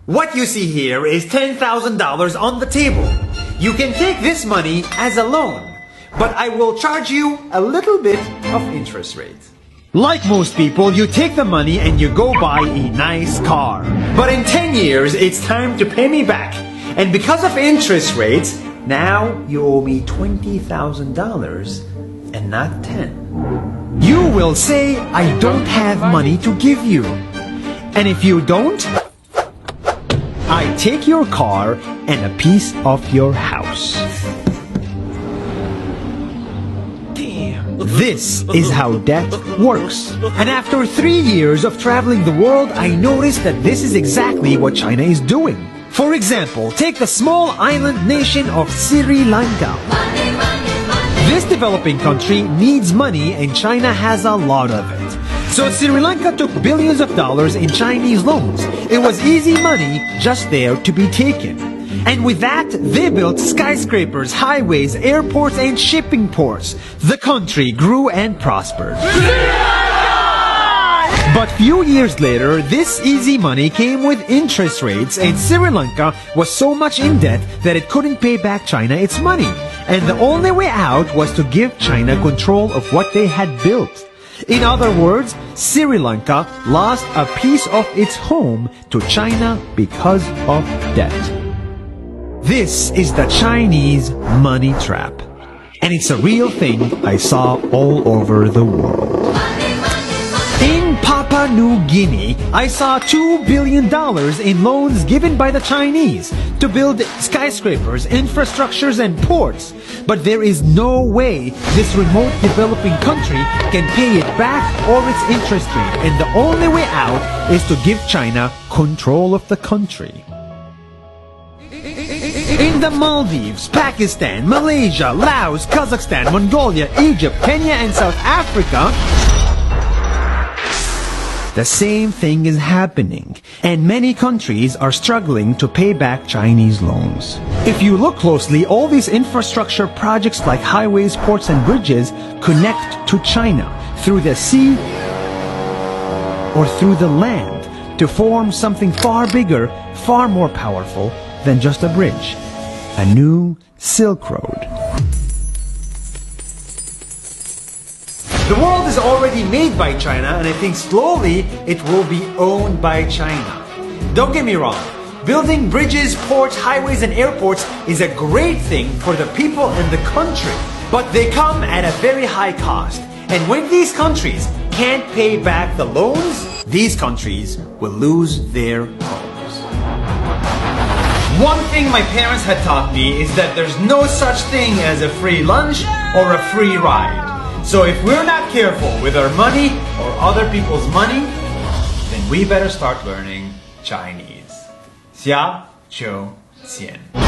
What you see here is $10,000 on the table. You can take this money as a loan, but I will charge you a little bit of interest rate. Like most people, you take the money and you go buy a nice car. But in 10 years, it's time to pay me back. And because of interest rates, now you owe me $20,000 and not 10. You will say, I don't have money to give you. And if you don't, I take your car and a piece of your house. This is how debt works. And after 3 years of traveling the world, I noticed that this is exactly what China is doing. For example, take the small island nation of Sri Lanka. This developing country needs money and China has a lot of it. So Sri Lanka took billions of dollars in Chinese loans. It was easy money just there to be taken. And with that, they built skyscrapers, highways, airports, and shipping ports. The country grew and prospered. But few years later, this easy money came with interest rates, and Sri Lanka was so much in debt that it couldn't pay back China its money. And the only way out was to give China control of what they had built. In other words, Sri Lanka lost a piece of its home to China because of debt. This is the Chinese money trap. And it's a real thing I saw all over the world. In Papua New Guinea, I saw $2 billion in loans given by the Chinese to build skyscrapers, infrastructures, and ports. But there is no way this remote developing country can pay it back or its interest rate. And the only way out is to give China control of the country. In the Maldives, Pakistan, Malaysia, Laos, Kazakhstan, Mongolia, Egypt, Kenya, and South Africa, the same thing is happening, and many countries are struggling to pay back Chinese loans. If you look closely, all these infrastructure projects like highways, ports, and bridges connect to China through the sea or through the land to form something far bigger, far more powerful than just a bridge. A new Silk Road. The world is already made by China, and I think slowly it will be owned by China. Don't get me wrong, building bridges, ports, highways, and airports is a great thing for the people and the country, but they come at a very high cost. And when these countries can't pay back the loans, these countries will lose their homes. One thing my parents had taught me is that there's no such thing as a free lunch or a free ride. So if we're not careful with our money or other people's money, then we better start learning Chinese. 下周见。